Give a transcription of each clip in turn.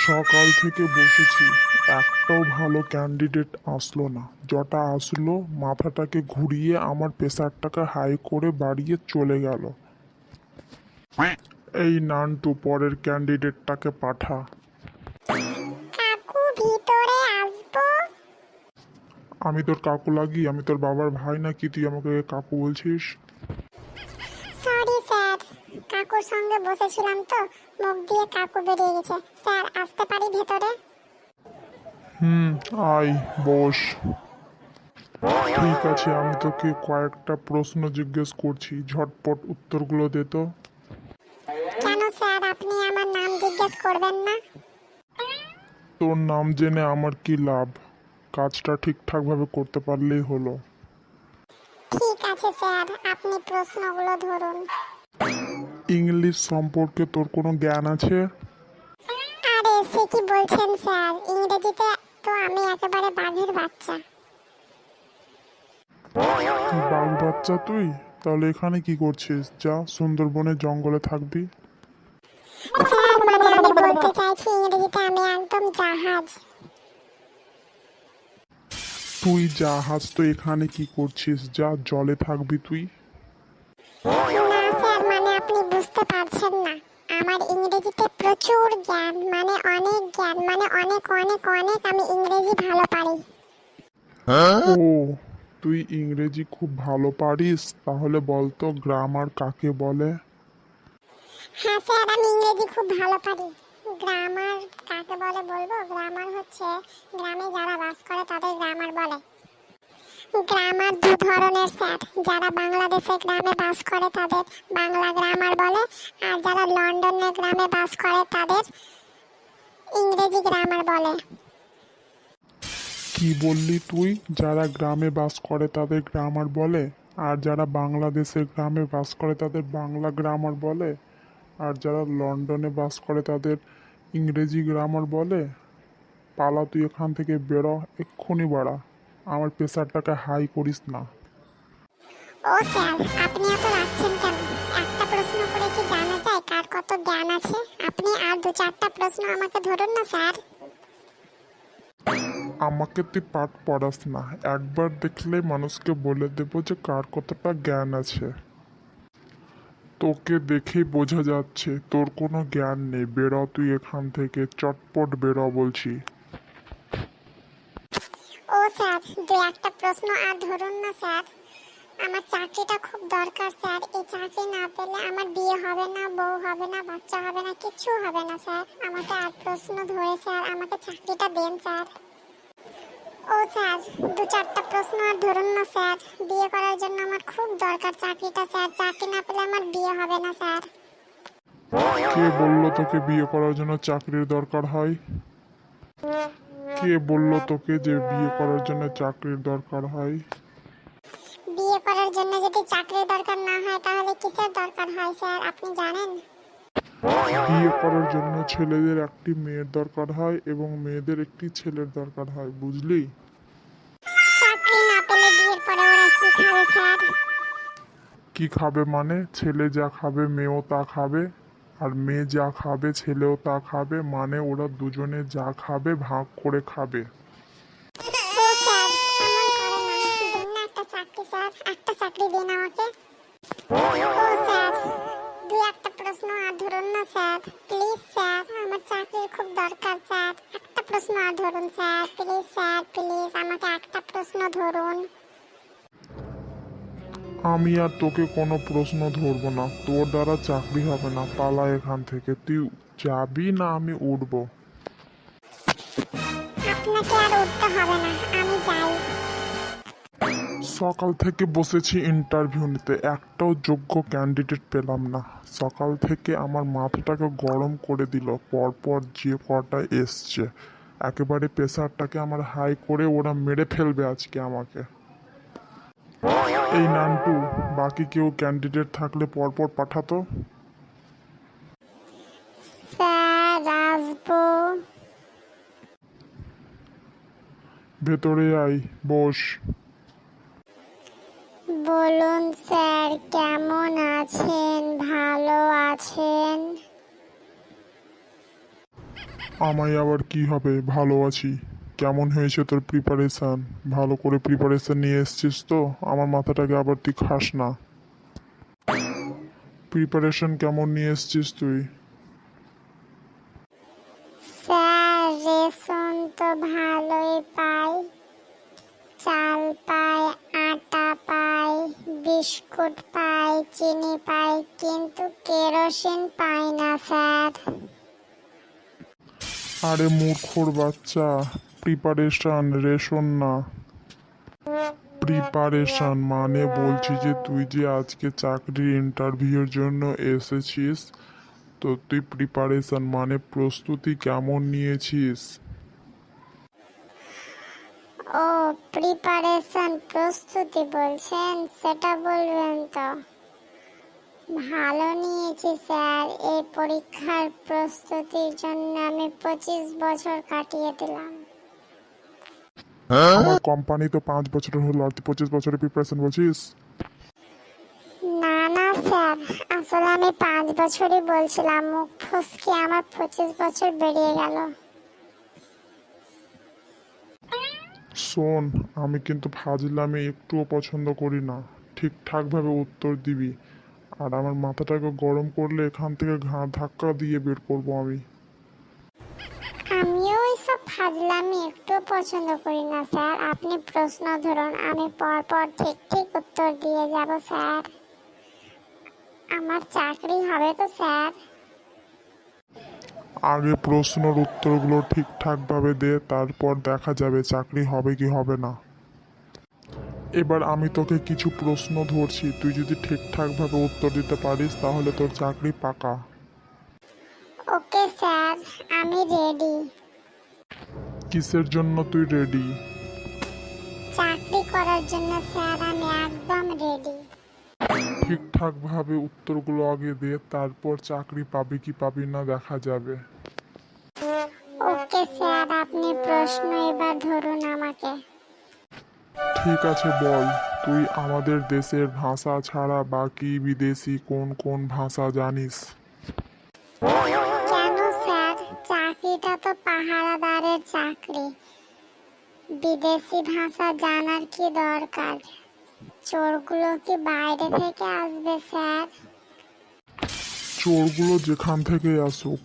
সকাল থেকে বসেছি, একটাও ভালো ক্যান্ডিডেট আসলো না। যটা আসলো মাথাটাকে ঘুরিয়ে আমার প্রেসারটাকে হাই করে বাড়িয়ে চলে গেল। এই নানটু, পরের ক্যান্ডিডেটটাকে পাঠা। কাকু ভিতরে আসবো? আমি তোর কাকু লাগি? আমি তোর বাবার ভাই নাকি তুই আমাকে কাকু বলছিস? সরি স্যার, কাকুর সঙ্গে বসেছিলাম তো মুখ দিয়ে কাকু বেরিয়ে গেছে। স্যার আসতে পারি ভেতরে? আয়, বস। ঠিক আছে, আমি তোকে কয়েকটা প্রশ্ন জিজ্ঞেস করছি, ঝটপট উত্তরগুলো দে তো। কেন স্যার, আপনি আমার নাম জিজ্ঞেস করবেন না? তোর নাম জেনে আমার কি লাভ? কাজটা ঠিকঠাকভাবে করতে পারলেই হলো। ঠিক আছে স্যার, আপনি প্রশ্নগুলো ধরুন। ইংলিশ সম্পর্কে তোর কোনো জ্ঞান আছে? আরে সে কি বলছেন স্যার, ইংরেজিতে তো আমি একেবারে বাঘের বাচ্চা। বাঘ বাচ্চা তুই? তাহলে এখানে কি করছিস? যা, সুন্দরবনের জঙ্গলে থাকবি। স্যার মানে আমি বলতে চাইছি ইংরেজিতে আমি একদম জাহাজ। তুই জাহাজ তো এখানে কি করছিস? যা, জলে থাকবি তুই। না স্যার, মানে আপনি বুঝতে পারছেন না, আমার ইংরেজিতে প্রচুর জ্ঞান, মানে অনেক জ্ঞান, মানে অনেক অনেক অনেক আমি ইংরেজি ভালো পারি। ও, তুই ইংরেজি খুব ভালো পারিস? তাহলে বলতো গ্রামার কাকে বলে? হ্যাঁ স্যার, আমি ইংরেজি খুব ভালো পারি। গ্রামার কাকে বলে বলবো? গ্রামার হচ্ছে গ্রামে যারা বাস করে তাদের গ্রামার বলে। গ্রামার দু ধরনের স্যার, যারা বাংলাদেশে গ্রামে বাস করে তাদের বাংলা গ্রামার বলে, আর যারা লন্ডনের গ্রামে বাস করে তাদের ইংরেজি গ্রামার বলে। কি বললি তুই? যারা গ্রামে বাস করে তাদের গ্রামার বলে, আর যারা বাংলাদেশের গ্রামে বাস করে তাদের বাংলা গ্রামার বলে, আর যারা লন্ডনে বাস করে তাদের ইংরেজি গ্রামার বলে? পালা, তুই এখান থেকে বেরো, এক্ষুনি বাড়া। আমার প্রেসারটাকে হাই করিস না। ও স্যার, আপনি এত রাখছেন কেন? একটা প্রশ্ন করে কি জানা যায় কার কত জ্ঞান আছে? আপনি আর দু চারটা প্রশ্ন আমাকে ধরুন না স্যার। আমাকে তুই পাঠ পড়াস না, একবার দেখলে মানুষকে বলে দেবো যে কার কতটা জ্ঞান আছে। তোকে দেখেই বোঝা যাচ্ছে তোর কোনো জ্ঞান নেই। বেরো তুই এখান থেকে, চটপট বেরো বলছি। ও স্যার, দু একটা প্রশ্ন আর ধরুন না স্যার। আমার চাকরিটা খুব দরকার স্যার, এই চাকরি না পেলে আমার বিয়ে হবে না, বউ হবে না, বাচ্চা হবে না, কিচ্ছু হবে না স্যার। আমাকে আর প্রশ্ন ধরে স্যার আমাকে চাকরিটা দেন স্যার। ও স্যার, দু চারটা প্রশ্ন আর ধরুন না স্যার। বিয়ে করার জন্য আমার খুব দরকার চাকরিটা স্যার, চাকরি না পেলে আমার বিয়ে হবে না স্যার। কে বললো তোকে বিয়ে করার জন্য চাকরির দরকার হয়? কে বললো তোকে যে বিয়ে করার জন্য চাকরির দরকার হয়? বিয়ে করার জন্য যদি চাকরির দরকার না হয় তাহলে কিসের দরকার হয় স্যার, আপনি জানেন? বিয়ে করার জন্য ছেলেদের একটি মেয়ের দরকার হয় এবং মেয়েদের একটি ছেলের দরকার হয়, বুঝলি? চাকরি না পেলে বিয়ের পরে ওরা কি খাবে স্যার? কি খাবে মানে? ছেলে যা খাবে মেয়েও তা খাবে, আর মেয়ে যা খাবে ছেলেও তা খাবে, মানে ওরা দুজনে যা খাবে ভাগ করে খাবে। ও স্যার, এমন করে না, দিন না একটা চাকরি স্যার, একটা চাকরি দিন আমাকে। ও স্যার, দু একটা প্রশ্ন আর ধরুন না স্যার, প্লিজ স্যার, আমার চাকরির খুব দরকার স্যার, একটা প্রশ্ন আর ধরুন স্যার, প্লিজ স্যার, প্লিজ আমাকে একটা প্রশ্ন ধরুন। আমি আর তোকে কোনো প্রশ্ন ধরবো না, তোর দ্বারা চাকরি হবে না, পালা এখান থেকে। তুই যাবি না আমি উঠবো? আপনাকে আর উঠতে হবে না, আমি যাই। সকাল থেকে বসেছি ইন্টারভিউ নিতে, একটাও যোগ্য ক্যান্ডিডেট পেলাম না। সকাল থেকে আমার মাথাটাকে গরম করে দিল পরপর যে কটা এসছে। একেবারে প্রেসারটাকে আমার হাই করে ওরা মেরে ফেলবে আজকে আমাকে। এই নান্টু, বাকি কেউ ক্যান্ডিডেট থাকলে পরপর পাঠাতো। স্যার আসবো? ভেতরে আয়, বস। বলুন স্যার, কেমন আছেন? ভালো আছেন? আমায় আবার কি হবে, ভালো আছি। কেমন হয়েছে তোর প্রিপারেশন? ভালো করে প্রিপারেশন নিয়ে এসছিস তো? আমার মাথাটাকে আবার তুই খাস না। প্রিপারেশন কেমন নিয়ে এসছিস তুই? স্যার রেশন তো ভালোই পাই, চাল পাই, আটা পাই, বিস্কুট পাই, চিনি পাই, কিন্তু কেরোসিন পাই না স্যার। আরে মূর্খর বাচ্চা, প্রিপারেশন রেশন না। প্রিপারেশন মানে বলছি যে তুই যে আজকে চাকরির ইন্টারভিউর জন্য এসেছিস, তো তুই প্রিপারেশন মানে প্রস্তুতি কেমন নিয়েছিস? ও প্রিপারেশন প্রস্তুতি বলছেন, সেটা বলবেন তো। ভালো নিয়েছি স্যার, এই পরীক্ষার প্রস্তুতির জন্য আমি 25 বছর কাটিয়ে দিলাম। আমার কোম্পানি তো 5 বছরের হলো, আর তুই 25 বছরের প্রিপারেশন বলছিস? না না স্যার, আসলে আমি 5 বছরই বলছিলাম, মুখ ফসকে আমার 25 বছর বেরিয়ে গেল। শোন, আমি কিন্তু ফাজলামি একটুও পছন্দ করি না। ঠিকঠাকভাবে উত্তর দিবি, আর আমার মাথাটাকে গরম করলে এখান থেকে ধাক্কা দিয়ে বের করবো আমি। আমিও এইসব ফাজলামি একটু পছন্দ করি না স্যার। আপনি প্রশ্ন ধরুন, আমি পরপর ঠিক ঠিক উত্তর দিয়ে যাব স্যার। আমার চাকরি হবে তো স্যার? আগে প্রশ্নের উত্তরগুলো ঠিকঠাকভাবে দে, তারপর দেখা যাবে চাকরি হবে কি হবে না। এবার আমি তোকে কিছু প্রশ্ন ধরছি, তুই যদি ঠিকঠাকভাবে উত্তর দিতে পারিস তাহলে তোর চাকরি পাকা। ওকে স্যার, আমি রেডি। কিসের জন্য তুই রেডি? চাকরি করার জন্য স্যার, আমি একদম রেডি। ঠিকঠাকভাবে উত্তরগুলো আগে দে, তারপর চাকরি পাবি কি পাবি না দেখা যাবে। ওকে স্যার, আপনি প্রশ্ন এবার ধরুন আমাকে। ঠিক আছে, বল তুই আমাদের দেশের ভাষা ছাড়া বাকি বিদেশি কোন কোন ভাষা জানিস? কেন স্যার, চাকরিটা তো পাহারাদারের চাকরি, বিদেশি ভাষা জানার কি দরকার? চোরগুলো কি বাইরে থেকে আসবে স্যার? চোরগুলো যেখান থেকে আসুক,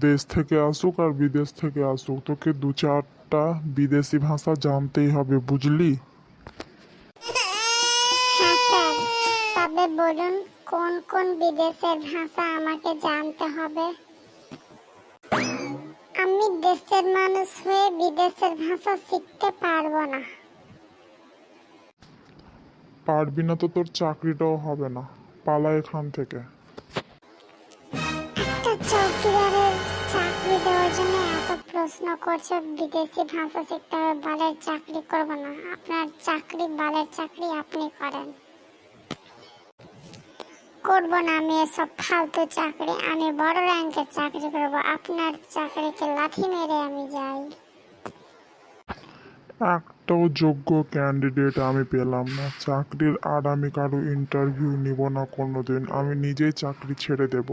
দেশ থেকে আসুক আর বিদেশ থেকে আসুক, তোকে 2-4টা বিদেশি ভাষা জানতেই হবে, বুঝলি? হ্যাঁ স্যার, তবে বলুন কোন কোন বিদেশের ভাষা আমাকে জানতে হবে? আমি দেশের মানুষ হয়ে বিদেশের ভাষা শিখতে পারবো না। পারবি না তো তোর চাকরিটাও হবে না, পালা এখান থেকে। একটা চৌকিদারের চাকরি দেওয়ার জন্য এত প্রশ্ন করছে, বিদেশি ভাষা শিখতে হবে, বালের চাকরি করবো না। আপনার চাকরি বালের চাকরি, আপনি করেন। করবো না আমি এসব ফালতু চাকরি, আমি বড় র্যাঙ্কের চাকরি করবো। আপনার চাকরিকে লাথি মেরে আমি যাই। একটাও যোগ্য ক্যান্ডিডেট আমি পেলাম না চাকরির, আর আমি কারো ইন্টারভিউ নিব না কোনোদিন, আমি নিজেই চাকরি ছেড়ে দেব।